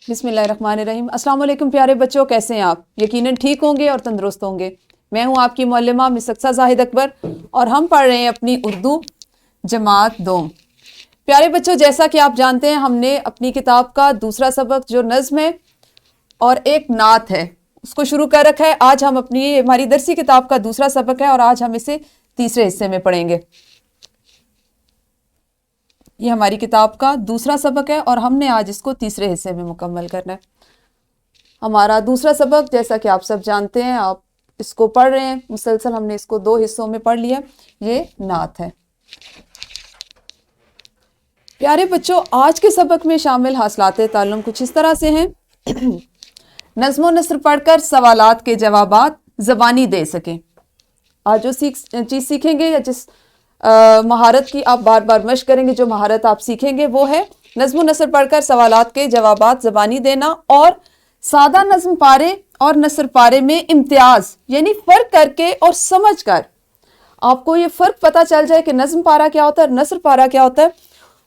بسم اللہ الرحمن الرحیم۔ السلام علیکم پیارے بچوں، کیسے ہیں آپ؟ یقیناً ٹھیک ہوں گے اور تندرست ہوں گے۔ میں ہوں آپ کی معلمہ مس اقصیٰ زاہد اکبر اور ہم پڑھ رہے ہیں اپنی اردو جماعت دوم۔ پیارے بچوں، جیسا کہ آپ جانتے ہیں ہم نے اپنی کتاب کا دوسرا سبق جو نظم ہے اور ایک نعت ہے اس کو شروع کر رکھا ہے۔ آج ہم ہماری درسی کتاب کا دوسرا سبق ہے اور آج ہم اسے تیسرے حصے میں پڑھیں گے۔ یہ ہماری کتاب کا دوسرا سبق ہے اور ہم نے آج اس کو تیسرے حصے میں مکمل کرنا ہے۔ ہمارا دوسرا سبق جیسا کہ آپ سب جانتے ہیں، آپ اس کو پڑھ رہے ہیں مسلسل، ہم نے اس کو 2 حصوں میں پڑھ لیا۔ یہ نعت ہے۔ پیارے بچوں، آج کے سبق میں شامل حاصلات تعلم کچھ اس طرح سے ہیں۔ نظم و نثر پڑھ کر سوالات کے جوابات زبانی دے سکیں۔ آج جو چیز سیکھیں گے یا جس مہارت کی آپ بار بار مشق کریں گے، جو مہارت آپ سیکھیں گے وہ ہے نظم و نثر پڑھ کر سوالات کے جوابات زبانی دینا، اور سادہ نظم پارے اور نثر پارے میں امتیاز یعنی فرق کر کے اور سمجھ کر آپ کو یہ فرق پتہ چل جائے کہ نظم پارا کیا ہوتا ہے اور نثر پارا کیا ہوتا ہے،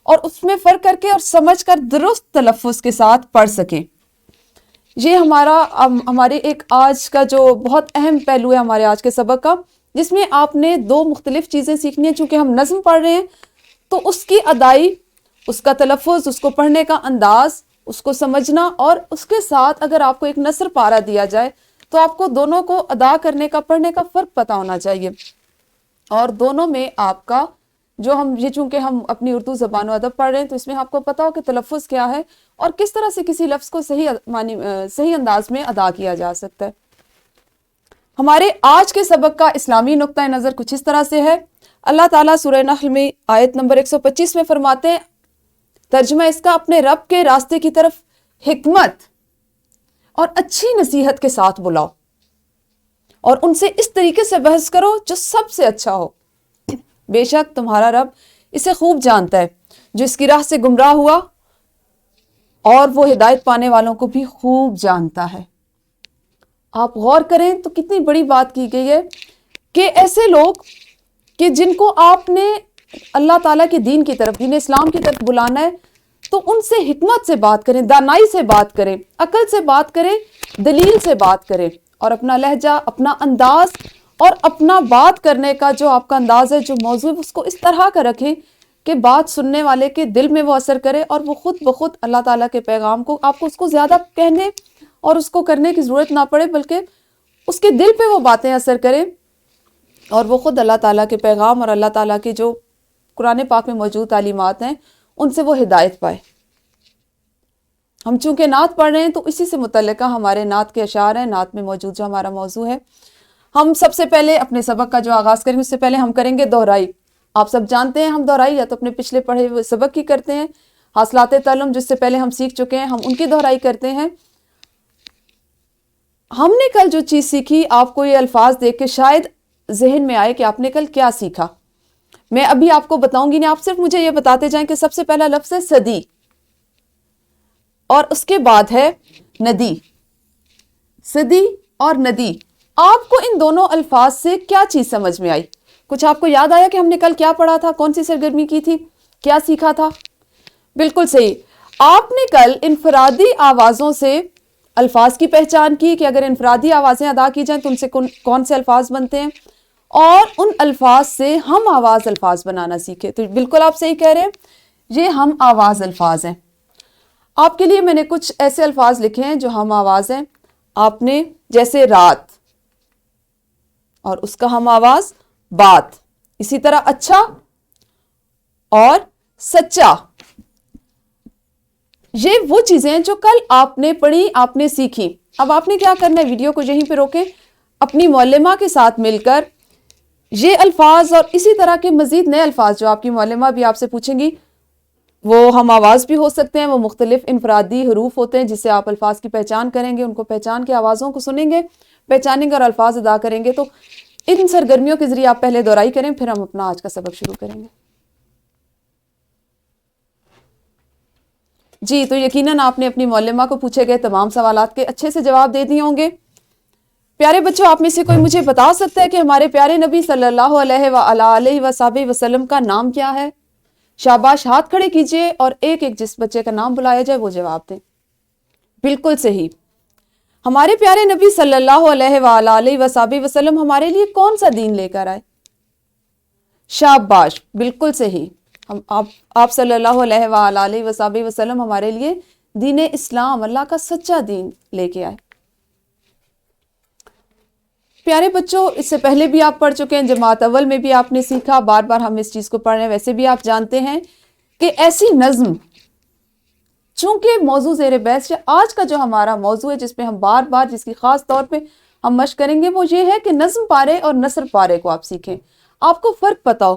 اور اس میں فرق کر کے اور سمجھ کر درست تلفظ کے ساتھ پڑھ سکیں۔ یہ ہمارے ایک آج کا جو بہت اہم پہلو ہے ہمارے آج کے سبق کا، جس میں آپ نے 2 مختلف چیزیں سیکھنی ہیں۔ چونکہ ہم نظم پڑھ رہے ہیں تو اس کی ادائی، اس کا تلفظ، اس کو پڑھنے کا انداز، اس کو سمجھنا، اور اس کے ساتھ اگر آپ کو ایک نثر پارا دیا جائے تو آپ کو دونوں کو ادا کرنے کا، پڑھنے کا فرق پتہ ہونا چاہیے۔ اور دونوں میں آپ کا چونکہ ہم اپنی اردو زبان و ادب پڑھ رہے ہیں تو اس میں آپ کو پتہ ہو کہ تلفظ کیا ہے اور کس طرح سے کسی لفظ کو صحیح انداز میں ادا کیا جا سکتا ہے۔ ہمارے آج کے سبق کا اسلامی نقطہ نظر کچھ اس طرح سے ہے۔ اللہ تعالیٰ سورہ نحل میں آیت نمبر 125 میں فرماتے ہیں، ترجمہ اس کا، اپنے رب کے راستے کی طرف حکمت اور اچھی نصیحت کے ساتھ بلاؤ اور ان سے اس طریقے سے بحث کرو جو سب سے اچھا ہو۔ بے شک تمہارا رب اسے خوب جانتا ہے جو اس کی راہ سے گمراہ ہوا، اور وہ ہدایت پانے والوں کو بھی خوب جانتا ہے۔ آپ غور کریں تو کتنی بڑی بات کی گئی ہے کہ ایسے لوگ کہ جن کو آپ نے اللہ تعالیٰ کے دین کی طرف، دین اسلام کی طرف بلانا ہے، تو ان سے حکمت سے بات کریں، دانائی سے بات کریں، عقل سے بات کریں، دلیل سے بات کریں، اور اپنا لہجہ، اپنا انداز اور اپنا بات کرنے کا جو آپ کا انداز ہے، جو موضوع ہے، اس کو اس طرح کا رکھیں کہ بات سننے والے کے دل میں وہ اثر کرے اور وہ خود بخود اللہ تعالیٰ کے پیغام کو، آپ کو اس کو زیادہ کہنے اور اس کو کرنے کی ضرورت نہ پڑے، بلکہ اس کے دل پہ وہ باتیں اثر کریں اور وہ خود اللہ تعالیٰ کے پیغام اور اللہ تعالیٰ کے جو قرآن پاک میں موجود تعلیمات ہیں ان سے وہ ہدایت پائے۔ ہم چونکہ نعت پڑھ رہے ہیں تو اسی سے متعلقہ ہمارے نعت کے اشعار ہیں، نعت میں موجود جو ہمارا موضوع ہے۔ ہم سب سے پہلے اپنے سبق کا جو آغاز کریں گے اس سے پہلے ہم کریں گے دہرائی۔ آپ سب جانتے ہیں ہم دہرائی یا تو اپنے پچھلے پڑھے ہوئے سبق کی کرتے ہیں، حاصلات تعلم جس سے پہلے ہم سیکھ چکے ہیں ہم ان کی دہرائی کرتے ہیں۔ ہم نے کل جو چیز سیکھی، آپ کو یہ الفاظ دیکھ کے شاید ذہن میں آئے کہ آپ نے کل کیا سیکھا۔ میں ابھی آپ کو بتاؤں گی نہیں، آپ صرف مجھے یہ بتاتے جائیں کہ سب سے پہلا لفظ ہے صدی، اور اس کے بعد ہے ندی۔ صدی اور ندی، آپ کو ان دونوں الفاظ سے کیا چیز سمجھ میں آئی؟ کچھ آپ کو یاد آیا کہ ہم نے کل کیا پڑھا تھا، کون سی سرگرمی کی تھی، کیا سیکھا تھا؟ بالکل صحیح، آپ نے کل انفرادی آوازوں سے الفاظ کی پہچان کی کہ اگر انفرادی آوازیں ادا کی جائیں تو ان سے کون سے الفاظ بنتے ہیں، اور ان الفاظ سے ہم آواز الفاظ بنانا سیکھے۔ تو بالکل آپ صحیح کہہ رہے ہیں، یہ ہم آواز الفاظ ہیں۔ آپ کے لیے میں نے کچھ ایسے الفاظ لکھے ہیں جو ہم آواز ہیں۔ آپ نے جیسے رات اور اس کا ہم آواز بات، اسی طرح اچھا اور سچا، یہ وہ چیزیں ہیں جو کل آپ نے پڑھی، آپ نے سیکھی۔ اب آپ نے کیا کرنا ہے، ویڈیو کو یہیں پہ روکیں، اپنی معلمہ کے ساتھ مل کر یہ الفاظ اور اسی طرح کے مزید نئے الفاظ جو آپ کی معلمہ بھی آپ سے پوچھیں گی، وہ ہم آواز بھی ہو سکتے ہیں، وہ مختلف انفرادی حروف ہوتے ہیں جس سے آپ الفاظ کی پہچان کریں گے، ان کو پہچان کے آوازوں کو سنیں گے، پہچانیں گے اور الفاظ ادا کریں گے۔ تو ان سرگرمیوں کے ذریعے آپ پہلے دہرائی کریں، پھر ہم اپنا آج کا سبق شروع کریں گے۔ جی، تو یقیناً آپ نے اپنی معلمہ کو پوچھے گئے تمام سوالات کے اچھے سے جواب دے دیے ہوں گے۔ پیارے بچوں، آپ میں سے کوئی مجھے بتا سکتا ہے کہ ہمارے پیارے نبی صلی اللہ علیہ وآلہ وسلم کا نام کیا ہے؟ شاباش، ہاتھ کھڑے کیجئے اور ایک ایک جس بچے کا نام بلایا جائے وہ جواب دیں۔ بالکل صحیح. ہمارے پیارے نبی صلی اللہ علیہ وآلہ وسلم ہمارے لیے کون سا دین لے کر آئے؟ شاباش، بالکل صحیح. آپ صلی اللہ علیہ وآلہ وسلم ہمارے لیے دین اسلام، اللہ کا سچا دین لے کے آئے. پیارے بچوں، اس سے پہلے بھی آپ پڑھ چکے ہیں، جماعت اول میں بھی آپ نے سیکھا، بار بار ہم اس چیز کو پڑھ رہے ہیں. ویسے بھی آپ جانتے ہیں کہ ایسی نظم، چونکہ موضوع زیر بحث آج کا جو ہمارا موضوع ہے، جس پہ ہم بار بار جس کی خاص طور پہ ہم مشق کریں گے، وہ یہ ہے کہ نظم پارے اور نثر پارے کو آپ سیکھیں، آپ کو فرق پتا ہو.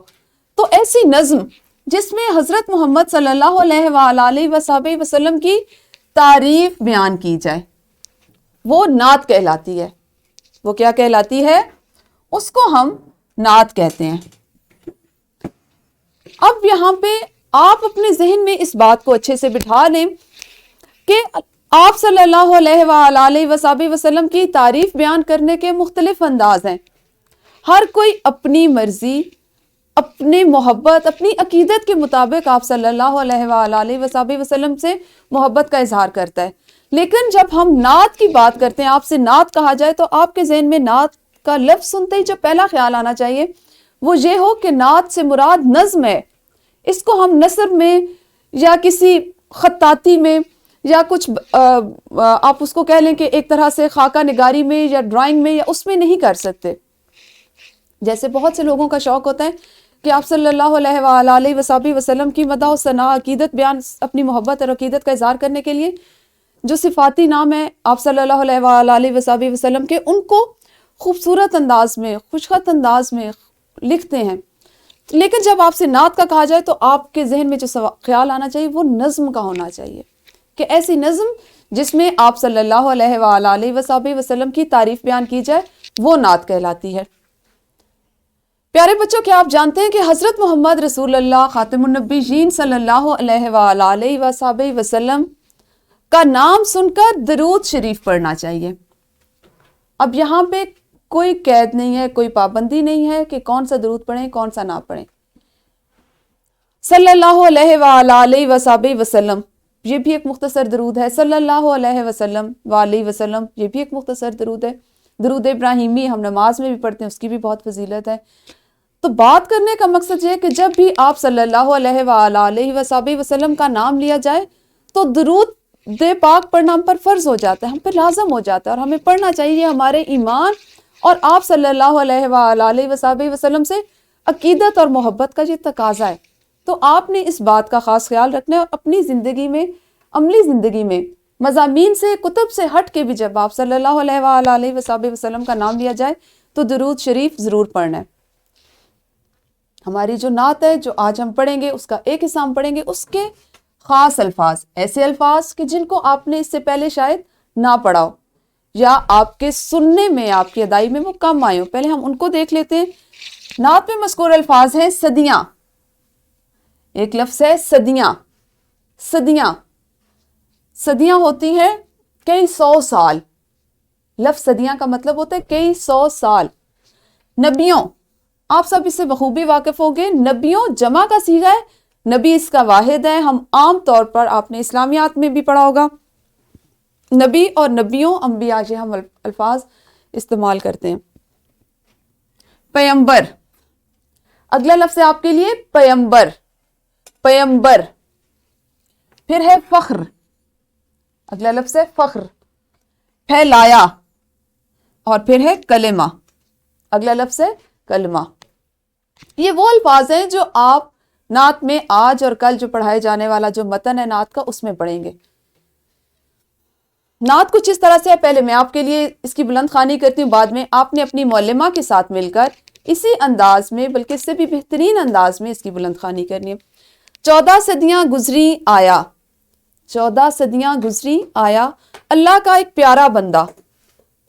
تو ایسی نظم جس میں حضرت محمد صلی اللہ علیہ وآلہ وسلم کی تعریف بیان کی جائے، وہ نعت کہلاتی ہے. وہ کیا کہلاتی ہے؟ اس کو ہم نعت کہتے ہیں. اب یہاں پہ آپ اپنے ذہن میں اس بات کو اچھے سے بٹھا لیں کہ آپ صلی اللہ علیہ وآلہ وسلم کی تعریف بیان کرنے کے مختلف انداز ہیں. ہر کوئی اپنی مرضی، اپنی محبت، اپنی عقیدت کے مطابق آپ صلی اللہ علیہ وآلہ وسلم سے محبت کا اظہار کرتا ہے. لیکن جب ہم نعت کی بات کرتے ہیں، آپ سے نعت کہا جائے، تو آپ کے ذہن میں نعت کا لفظ سنتے ہی جو پہلا خیال آنا چاہیے وہ یہ ہو کہ نعت سے مراد نظم ہے. اس کو ہم نثر میں یا کسی خطاطی میں یا کچھ آپ اس کو کہہ لیں کہ ایک طرح سے خاکہ نگاری میں یا ڈرائنگ میں یا اس میں نہیں کر سکتے. جیسے بہت سے لوگوں کا شوق ہوتا ہے کہ آپ صلی اللہ علیہ وآلہ وسلم کی مدح و ثنا، عقیدت بیان، اپنی محبت اور عقیدت کا اظہار کرنے کے لیے جو صفاتی نام ہے آپ صلی اللہ علیہ وآلہ وسلم کے، ان کو خوبصورت انداز میں، خوشخط انداز میں لکھتے ہیں. لیکن جب آپ سے نعت کا کہا جائے تو آپ کے ذہن میں جو خیال آنا چاہیے وہ نظم کا ہونا چاہیے، کہ ایسی نظم جس میں آپ صلی اللہ علیہ وآلہ وسلم کی تعریف بیان کی جائے، وہ نعت کہلاتی ہے. پیارے بچوں، کیا آپ جانتے ہیں کہ حضرت محمد رسول اللہ خاتم النبیین صلی اللہ علیہ وآلہ وسلم کا نام سن کر درود شریف پڑھنا چاہیے. اب یہاں پہ کوئی قید نہیں ہے، کوئی پابندی نہیں ہے کہ کون سا درود پڑھیں، کون سا نہ پڑھیں. صلی اللہ علیہ وآلہ وسلم یہ بھی ایک مختصر درود ہے. صلی اللہ علیہ وسلم وآلہ وسلم یہ بھی ایک مختصر درود ہے. درود ابراہیمی ہم نماز میں بھی پڑھتے ہیں، اس کی بھی بہت فضیلت ہے. تو بات کرنے کا مقصد یہ ہے کہ جب بھی آپ صلی اللہ علیہ وآلہ وسلم کا نام لیا جائے تو درود پاک پڑھنا ہم پر فرض ہو جاتا ہے، ہم پر لازم ہو جاتا ہے، اور ہمیں پڑھنا چاہیے. ہمارے ایمان اور آپ صلی اللہ علیہ وآلہ وسلم سے عقیدت اور محبت کا یہ تقاضا ہے. تو آپ نے اس بات کا خاص خیال رکھنا ہے، اور اپنی زندگی میں، عملی زندگی میں، مضامین سے، کتب سے ہٹ کے بھی جب آپ صلی اللہ علیہ وآلہ وسلم کا نام لیا جائے تو درود شریف ضرور پڑھنا ہے. ہماری جو نعت ہے جو آج ہم پڑھیں گے، اس کا ایک حصہ ہم پڑھیں گے، اس کے خاص الفاظ، ایسے الفاظ کہ جن کو آپ نے اس سے پہلے شاید نہ پڑھا ہو، یا آپ کے سننے میں، آپ کی ادائی میں وہ کم آئے ہو. پہلے ہم ان کو دیکھ لیتے ہیں. نعت میں مذکور الفاظ ہیں صدیاں. ایک لفظ ہے صدیاں. صدیاں، صدیاں ہوتی ہیں کئی سو سال. لفظ صدیاں کا مطلب ہوتا ہے کئی سو سال. نبیوں، آپ سب اس سے بخوبی واقف ہوں گے. نبیوں جمع کا صیغہ ہے، نبی اس کا واحد ہے. ہم عام طور پر آپ نے اسلامیات میں بھی پڑھا ہوگا، نبی اور نبیوں، انبیاء، یہ ہم الفاظ استعمال کرتے ہیں. پیمبر، اگلا لفظ ہے آپ کے لیے پیمبر. پیمبر. پھر ہے فخر، اگلا لفظ ہے فخر. پھیلایا، اور پھر ہے کلمہ، اگلا لفظ ہے کلمہ. یہ وہ الفاظ ہیں جو آپ نعت میں آج اور کل جو پڑھائے جانے والا جو متن ہے نعت کا، اس میں پڑھیں گے. نعت کچھ اس طرح سے ہے، پہلے میں آپ کے لیے اس کی بلند خوانی کرتی ہوں، بعد میں آپ نے اپنی معلمہ کے ساتھ مل کر اسی انداز میں، بلکہ اس سے بھی بہترین انداز میں اس کی بلند خوانی کرنی ہے. 14 صدیاں گزری آیا، 14 صدیاں گزری آیا، اللہ کا ایک پیارا بندہ،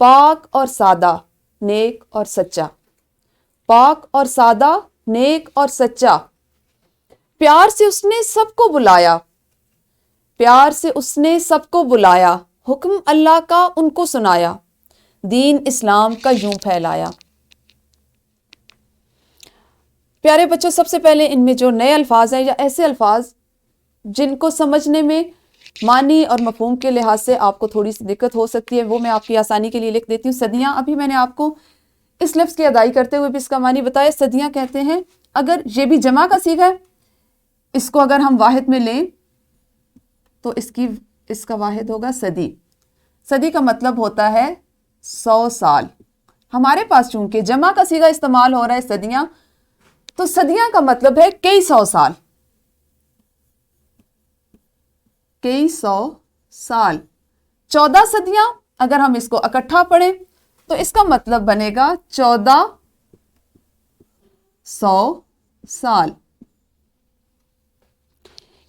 پاک اور سادہ، نیک اور سچا. پاک اور سادہ، نیک اور سچا. پیار سے اس نے سب کو بلایا، پیار سے اس نے سب کو بلایا، حکم اللہ کا ان کو سنایا، دین اسلام کا یوں پھیلایا. پیارے بچوں، سب سے پہلے ان میں جو نئے الفاظ ہیں یا ایسے الفاظ جن کو سمجھنے میں معنی اور مفہوم کے لحاظ سے آپ کو تھوڑی سی دقت ہو سکتی ہے، وہ میں آپ کی آسانی کے لیے لکھ دیتی ہوں۔ صدیاں، ابھی میں نے آپ کو اس لفظ کی ادائی کرتے ہوئے بھی اس کا معنی بتایا۔ صدیاں کہتے ہیں، اگر یہ بھی جمع کا صیغہ ہے، اس کو اگر ہم واحد میں لیں تو اس کا واحد ہوگا صدی۔ صدی کا مطلب ہوتا ہے 100 سال۔ ہمارے پاس چونکہ جمع کا صیغہ استعمال ہو رہا ہے صدیاں، تو صدیاں کا مطلب ہے کئی سو سال، کئی سو سال۔ 14 صدیاں اگر ہم اس کو اکٹھا پڑھیں تو اس کا مطلب بنے گا 1400 سال۔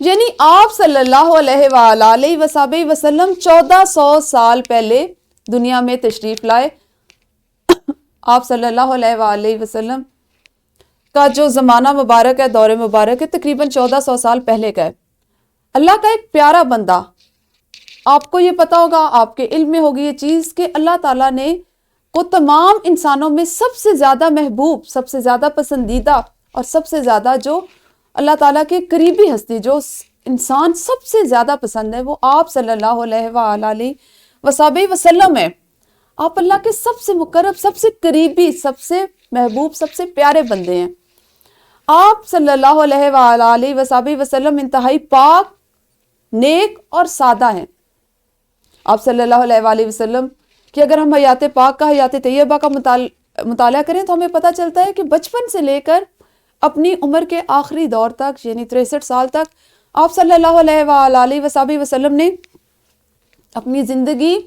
یعنی آپ صلی اللہ علیہ وآلہ وسلم 1400 سال پہلے دنیا میں تشریف لائے۔ آپ صلی اللہ علیہ وآلہ وسلم کا جو زمانہ مبارک ہے، دور مبارک ہے، تقریباً 1400 سال پہلے کا ہے۔ اللہ کا ایک پیارا بندہ، آپ کو یہ پتا ہوگا، آپ کے علم میں ہوگی یہ چیز کہ اللہ تعالیٰ نے کو تمام انسانوں میں سب سے زیادہ محبوب، سب سے زیادہ پسندیدہ اور سب سے زیادہ جو اللہ تعالیٰ کے قریبی ہستی، جو انسان سب سے زیادہ پسند ہے، وہ آپ صلی اللہ علیہ وآلہ وسلم ہے۔ آپ اللہ کے سب سے مقرب، سب سے قریبی، سب سے محبوب، سب سے پیارے بندے ہیں۔ آپ صلی اللہ علیہ وآلہ وسلم انتہائی پاک، نیک اور سادہ ہیں۔ آپ صلی اللہ علیہ وآلہ وسلم کہ اگر ہم حیات پاک کا، حیات طیبہ کا مطالعہ کریں تو ہمیں پتہ چلتا ہے کہ بچپن سے لے کر اپنی عمر کے آخری دور تک، یعنی 63 سال تک، آپ صلی اللہ علیہ وآلہ وسلم نے اپنی زندگی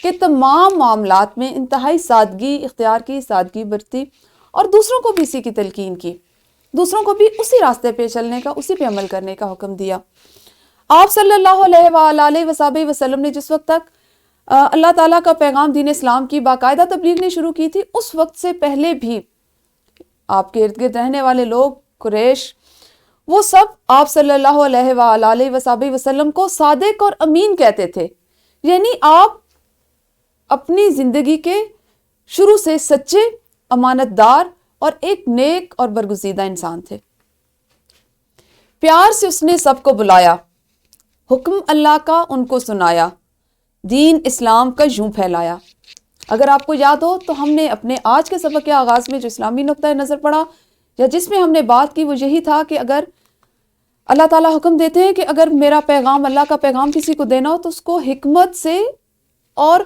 کے تمام معاملات میں انتہائی سادگی اختیار کی، سادگی برتی، اور دوسروں کو بھی اسی کی تلقین کی، دوسروں کو بھی اسی راستے پہ چلنے کا، اسی پہ عمل کرنے کا حکم دیا۔ آپ صلی اللہ علیہ وآلہ وسلم نے جس وقت تک اللہ تعالیٰ کا پیغام دین اسلام کی باقاعدہ تبلیغ نے شروع کی تھی، اس وقت سے پہلے بھی آپ کے ارد گرد رہنے والے لوگ، قریش، وہ سب آپ صلی اللہ علیہ وآلہ وسلم کو صادق اور امین کہتے تھے۔ یعنی آپ اپنی زندگی کے شروع سے سچے، امانت دار اور ایک نیک اور برگزیدہ انسان تھے۔ پیار سے اس نے سب کو بلایا، حکم اللہ کا ان کو سنایا، دین اسلام کا یوں پھیلایا۔ اگر آپ کو یاد ہو تو ہم نے اپنے آج کے سبق کے آغاز میں جو اسلامی نقطہ نظر پڑا، یا جس میں ہم نے بات کی، وہ یہی تھا کہ اگر اللہ تعالیٰ حکم دیتے ہیں کہ اگر میرا پیغام، اللہ کا پیغام کسی کو دینا ہو تو اس کو حکمت سے اور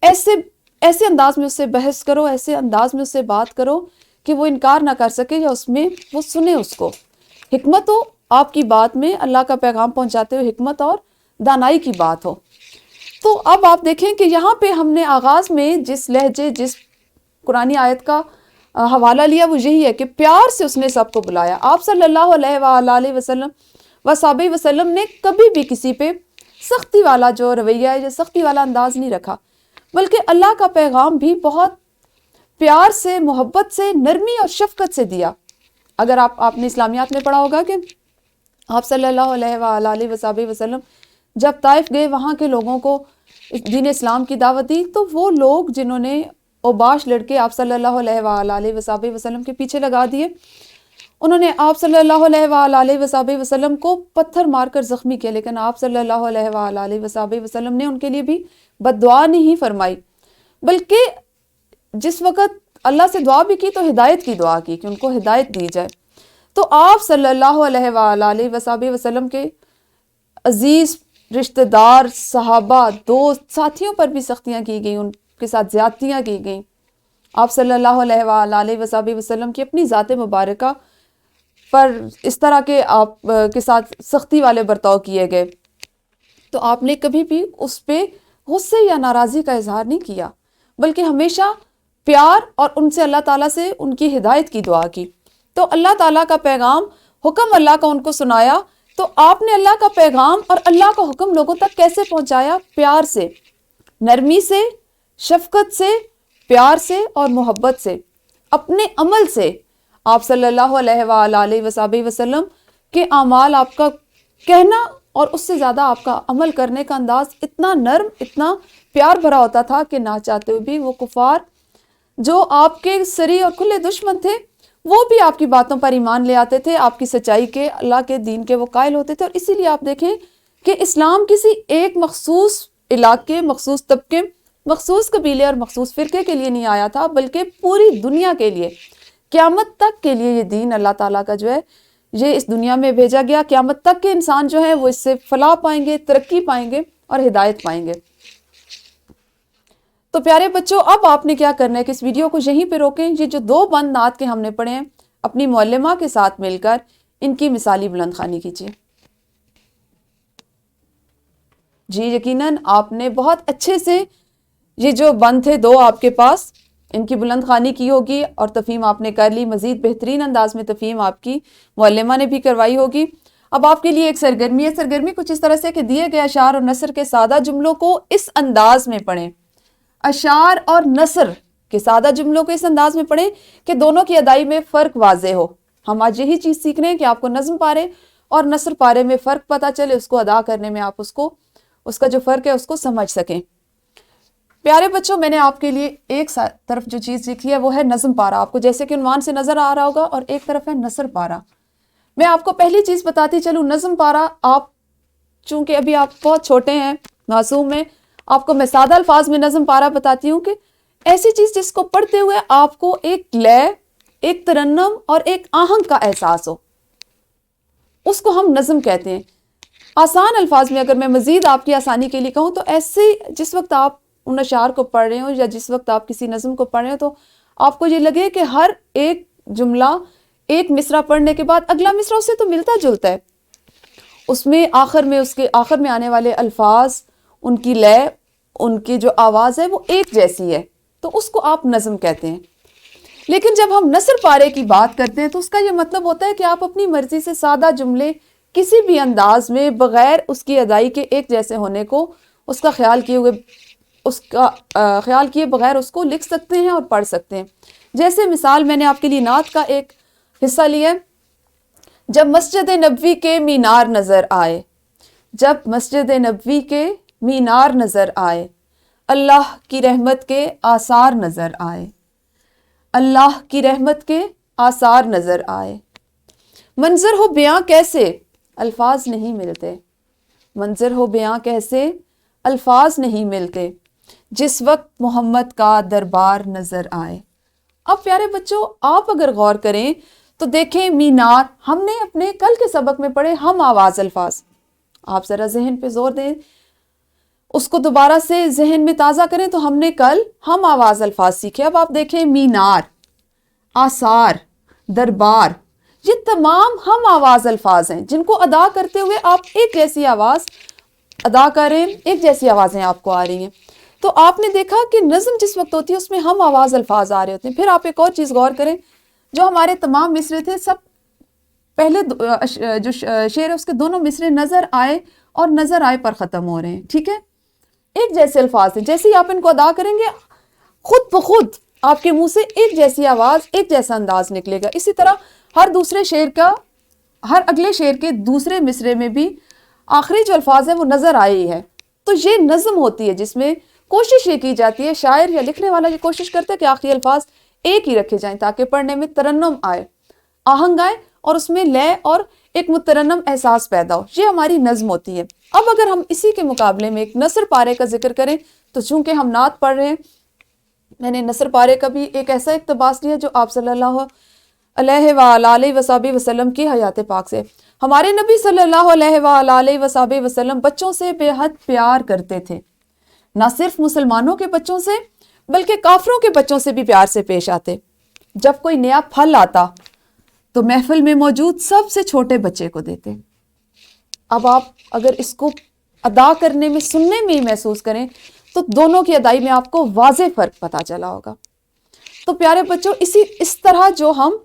ایسے انداز میں اس سے بحث کرو، ایسے انداز میں اس سے بات کرو کہ وہ انکار نہ کر سکے، یا اس میں وہ سنے اس کو۔ حکمت ہو آپ کی بات میں، اللہ کا پیغام پہنچاتے ہوئے حکمت اور دانائی کی بات ہو۔ تو اب آپ دیکھیں کہ یہاں پہ ہم نے آغاز میں جس لہجے، جس قرآنی آیت کا حوالہ لیا، وہ یہی ہے کہ پیار سے اس نے سب کو بلایا۔ آپ صلی اللہ علیہ وآلہ وسلم نے کبھی بھی کسی پہ سختی والا جو رویہ ہے یا سختی والا انداز نہیں رکھا، بلکہ اللہ کا پیغام بھی بہت پیار سے، محبت سے، نرمی اور شفقت سے دیا۔ اگر آپ نے اسلامیات میں پڑھا ہوگا کہ آپ صلی اللہ علیہ وآلہ وسلم جب طائف گئے، وہاں کے لوگوں کو دین اسلام کی دعوت دی، تو وہ لوگ جنہوں نے اوباش لڑکے آپ صلی اللہ علیہ وآلہ وسلم کے پیچھے لگا دیے، انہوں نے آپ صلی اللہ علیہ وآلہ وسلم کو پتھر مار کر زخمی کیا، لیکن آپ صلی اللہ علیہ وآلہ وسلم نے ان کے لیے بھی بد دعا نہیں فرمائی، بلکہ جس وقت اللہ سے دعا بھی کی تو ہدایت کی دعا کی کہ ان کو ہدایت دی جائے۔ تو آپ صلی اللہ علیہ وآلہ وسلم کے عزیز رشتہ دار، صحابہ، دوست، ساتھیوں پر بھی سختیاں کی گئیں، ان کے ساتھ زیادتیاں کی گئیں۔ آپ صلی اللہ علیہ وآلہ وسلم کی اپنی ذات مبارکہ پر اس طرح کے آپ کے ساتھ سختی والے برتاؤ کیے گئے، تو آپ نے کبھی بھی اس پہ غصے یا ناراضی کا اظہار نہیں کیا، بلکہ ہمیشہ پیار اور ان سے اللہ تعالیٰ سے ان کی ہدایت کی دعا کی۔ تو اللہ تعالیٰ کا پیغام، حکم اللہ کا ان کو سنایا، تو آپ نے اللہ کا پیغام اور اللہ کا حکم لوگوں تک کیسے پہنچایا؟ پیار سے، نرمی سے، شفقت سے، پیار سے اور محبت سے، اپنے عمل سے۔ آپ صلی اللہ علیہ وآلہ وسلم کے اعمال، آپ کا کہنا اور اس سے زیادہ آپ کا عمل کرنے کا انداز اتنا نرم، اتنا پیار بھرا ہوتا تھا کہ نہ چاہتے ہوئے بھی وہ کفار جو آپ کے سری اور کھلے دشمن تھے، وہ بھی آپ کی باتوں پر ایمان لے آتے تھے، آپ کی سچائی کے، اللہ کے دین کے وہ قائل ہوتے تھے۔ اور اسی لیے آپ دیکھیں کہ اسلام کسی ایک مخصوص علاقے، مخصوص طبقے، مخصوص قبیلے اور مخصوص فرقے کے لیے نہیں آیا تھا، بلکہ پوری دنیا کے لیے، قیامت تک کے لیے یہ دین اللہ تعالیٰ کا جو ہے یہ اس دنیا میں بھیجا گیا. قیامت تک کے انسان جو ہے وہ اس سے فلاح پائیں گے، ترقی پائیں گے اور ہدایت پائیں گے. تو پیارے بچوں، اب آپ نے کیا کرنا ہے کہ اس ویڈیو کو یہیں پہ روکیں. یہ جو 2 بند نعت کے ہم نے پڑھے ہیں، اپنی معلمہ کے ساتھ مل کر ان کی مثالی بلند خوانی کیجیے. جی یقیناً آپ نے بہت اچھے سے یہ جو بند تھے 2 آپ کے پاس، ان کی بلند خوانی کی ہوگی اور تفہیم آپ نے کر لی. مزید بہترین انداز میں تفہیم آپ کی معلمہ نے بھی کروائی ہوگی. اب آپ کے لیے ایک سرگرمی ہے. سرگرمی کچھ اس طرح سے کہ دیے گئے اشعار اور نثر کے سادہ جملوں کو اس انداز میں پڑھیں. اشعار اور نثر کے سادہ جملوں کو اس انداز میں پڑھیں کہ دونوں کی ادائی میں فرق واضح ہو. ہم آج یہی چیز سیکھ رہے ہیں کہ آپ کو نظم پارے اور نثر پارے میں فرق پتہ چلے، اس کو ادا کرنے میں آپ اس کا جو فرق ہے اس کو سمجھ سکیں. پیارے بچوں، میں نے آپ کے لیے ایک طرف جو چیز لکھی ہے وہ ہے نظم پارا. آپ کو جیسے کہ عنوان سے نظر آ رہا ہوگا، اور ایک طرف ہے نثر پارا. میں آپ کو پہلی چیز بتاتی چلوں. نظم پارا، آپ چونکہ ابھی آپ بہت چھوٹے ہیں، معصوم ہیں، آپ کو میں سادہ الفاظ میں نظم پارا بتاتی ہوں کہ ایسی چیز جس کو پڑھتے ہوئے آپ کو ایک لے، ایک ترنم اور ایک آہنگ کا احساس ہو، اس کو ہم نظم کہتے ہیں. آسان الفاظ میں اگر میں مزید آپ کی آسانی کے لیے کہوں تو ایسے جس وقت آپ ان اشعار کو پڑھ رہے ہو یا جس وقت آپ کسی نظم کو پڑھ رہے ہو تو آپ کو یہ لگے کہ ہر ایک جملہ، ایک مصرع پڑھنے کے بعد اگلا مصرع اس سے تو ملتا جلتا ہے. اس کے آخر میں آنے والے الفاظ، ان کی لے، ان کی جو آواز ہے وہ ایک جیسی ہے، تو اس کو آپ نظم کہتے ہیں. لیکن جب ہم نثر پارے کی بات کرتے ہیں تو اس کا یہ مطلب ہوتا ہے کہ آپ اپنی مرضی سے سادہ جملے کسی بھی انداز میں بغیر اس کی ادائی کے ایک جیسے ہونے کو، اس کا خیال کیے بغیر اس کو لکھ سکتے ہیں اور پڑھ سکتے ہیں. جیسے مثال میں نے آپ کے لیے نعت کا ایک حصہ لیا ہے. جب مسجد نبوی کے مینار نظر آئے، جب مسجد نبوی کے مینار نظر آئے، اللہ کی رحمت کے آثار نظر آئے، اللہ کی رحمت کے آثار نظر آئے. منظر ہو بیاں کیسے الفاظ نہیں ملتے، منظر ہو بیاں کیسے الفاظ نہیں ملتے، جس وقت محمد کا دربار نظر آئے. اب پیارے بچوں، آپ اگر غور کریں تو دیکھیں مینار، ہم نے اپنے کل کے سبق میں پڑھے ہم آواز الفاظ. آپ ذرا ذہن پہ زور دیں، اس کو دوبارہ سے ذہن میں تازہ کریں. تو ہم نے کل ہم آواز الفاظ سیکھے. اب آپ دیکھیں مینار، آثار، دربار، یہ تمام ہم آواز الفاظ ہیں جن کو ادا کرتے ہوئے آپ ایک جیسی آواز ادا کریں، ایک جیسی آوازیں آپ کو آ رہی ہیں. تو آپ نے دیکھا کہ نظم جس وقت ہوتی ہے اس میں ہم آواز الفاظ آ رہے ہوتے ہیں. پھر آپ ایک اور چیز غور کریں، جو ہمارے تمام مصرے تھے سب پہلے جو شعر ہے اس کے دونوں مصرے نظر آئے اور نظر آئے پر ختم ہو رہے ہیں. ٹھیک ہے، ایک جیسے الفاظ ہیں. جیسے ہی آپ ان کو ادا کریں گے خود بخود آپ کے منہ سے ایک جیسی آواز، ایک جیسا انداز نکلے گا. اسی طرح ہر اگلے شعر کے دوسرے مصرے میں بھی آخری جو الفاظ ہیں وہ نظر آئے ہی ہے. تو یہ نظم ہوتی ہے جس میں کوشش یہ کی جاتی ہے، شاعر یا لکھنے والا یہ کوشش کرتا ہے کہ آخری الفاظ ایک ہی رکھے جائیں تاکہ پڑھنے میں ترنم آئے، آہنگ آئے اور اس میں لے اور ایک مترنم احساس پیدا ہو. یہ ہماری نظم ہوتی ہے. اب اگر ہم اسی کے مقابلے میں ایک نثر پارے کا ذکر کریں تو چونکہ ہم نعت پڑھ رہے ہیں، میں نے نثر پارے کا بھی ایک ایسا اقتباس لیا جو آپ صلی اللہ علیہ وآلہ وسلم کی حیات پاک سے. ہمارے نبی صلی اللہ علیہ وآلہ وسلم بچوں سے بے حد پیار کرتے تھے. نہ صرف مسلمانوں کے بچوں سے بلکہ کافروں کے بچوں سے بھی پیار سے پیش آتے. جب کوئی نیا پھل آتا تو محفل میں موجود سب سے چھوٹے بچے کو دیتے. اب آپ اگر اس کو ادا کرنے میں، سننے میں ہی محسوس کریں تو دونوں کی ادائی میں آپ کو واضح فرق پتہ چلا ہوگا. تو پیارے بچوں، اس طرح جو ہم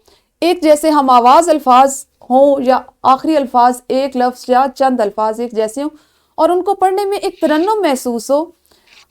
ایک جیسے ہم آواز الفاظ ہوں یا آخری الفاظ ایک لفظ یا چند الفاظ ایک جیسے ہوں اور ان کو پڑھنے میں ایک ترنم محسوس ہو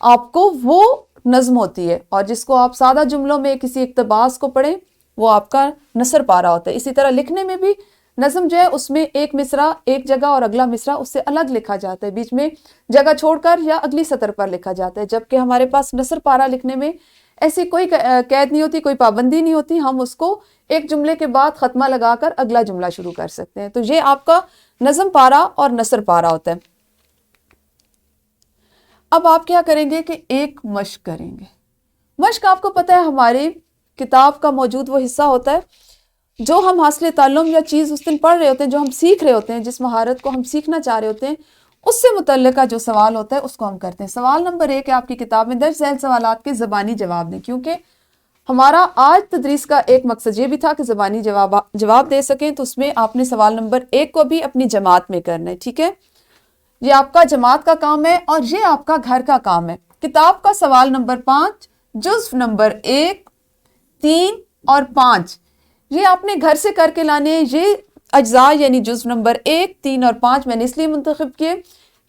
آپ کو، وہ نظم ہوتی ہے. اور جس کو آپ سادہ جملوں میں کسی اقتباس کو پڑھیں وہ آپ کا نثر پارا ہوتا ہے. اسی طرح لکھنے میں بھی نظم جو ہے اس میں ایک مصرع ایک جگہ اور اگلا مصرع اس سے الگ لکھا جاتا ہے، بیچ میں جگہ چھوڑ کر یا اگلی سطر پر لکھا جاتا ہے. جبکہ ہمارے پاس نثر پارا لکھنے میں ایسی کوئی قید نہیں ہوتی، کوئی پابندی نہیں ہوتی. ہم اس کو ایک جملے کے بعد ختمہ لگا کر اگلا جملہ شروع کر سکتے ہیں. تو یہ آپ کا نظم پارا اور نثر پارا ہوتا ہے. اب آپ کیا کریں گے کہ ایک مشق کریں گے. مشق آپ کو پتہ ہے ہماری کتاب کا موجود وہ حصہ ہوتا ہے جو ہم حاصل تعلم یا چیز اس دن پڑھ رہے ہوتے ہیں, جو ہم سیکھ رہے ہوتے ہیں, جس مہارت کو ہم سیکھنا چاہ رہے ہوتے ہیں, اس سے متعلقہ جو سوال ہوتا ہے اس کو ہم کرتے ہیں. سوال نمبر 1 ہے آپ کی کتاب میں درج ذیل سوالات کے زبانی جواب دیں, کیونکہ ہمارا آج تدریس کا ایک مقصد یہ بھی تھا کہ زبانی جواب دے سکیں, تو اس میں آپ نے سوال نمبر 1 کو بھی اپنی جماعت میں کرنا ہے. ٹھیک ہے, یہ آپ کا جماعت کا کام ہے اور یہ آپ کا گھر کا کام ہے. کتاب کا سوال نمبر 5 جزو نمبر 1, 3 اور 5 یہ آپ نے گھر سے کر کے لانے ہیں. یہ اجزاء یعنی جزو نمبر 1, 3 اور 5 میں نے اس لیے منتخب کیے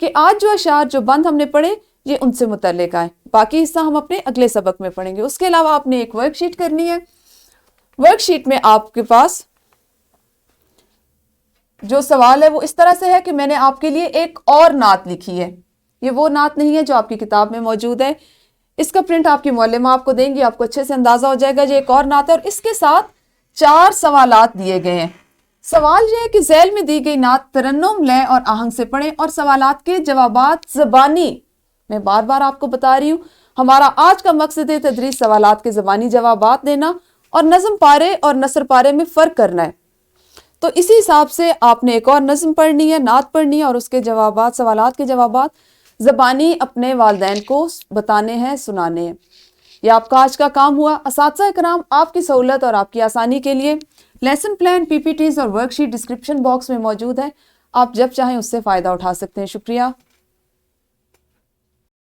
کہ آج جو اشعار جو بند ہم نے پڑھے یہ ان سے متعلق آئے. باقی حصہ ہم اپنے اگلے سبق میں پڑھیں گے. اس کے علاوہ آپ نے ایک ورک شیٹ کرنی ہے. ورک شیٹ میں آپ کے پاس جو سوال ہے وہ اس طرح سے ہے کہ میں نے آپ کے لیے ایک اور نعت لکھی ہے. یہ وہ نعت نہیں ہے جو آپ کی کتاب میں موجود ہے. اس کا پرنٹ آپ کی معلمہ آپ کو دیں گی, آپ کو اچھے سے اندازہ ہو جائے گا یہ ایک اور نعت ہے. اور اس کے ساتھ 4 سوالات دیے گئے ہیں. سوال یہ ہے کہ ذیل میں دی گئی نعت ترنم, لے اور آہنگ سے پڑھیں اور سوالات کے جوابات زبانی. میں بار بار آپ کو بتا رہی ہوں ہمارا آج کا مقصد ہے تدریس سوالات کے زبانی جوابات دینا اور نظم پارے اور نثر پارے میں فرق کرنا ہے. تو اسی حساب سے آپ نے ایک اور نظم پڑھنی ہے, نعت پڑھنی ہے, اور اس کے جوابات, سوالات کے جوابات زبانی اپنے والدین کو بتانے ہیں, سنانے ہیں. یہ آپ کا آج کا کام ہوا. اساتذہ اکرام, آپ کی سہولت اور آپ کی آسانی کے لیے لیسن پلان, پی پی ٹیز اور ورک شیٹ ڈسکرپشن باکس میں موجود ہے. آپ جب چاہیں اس سے فائدہ اٹھا سکتے ہیں. شکریہ.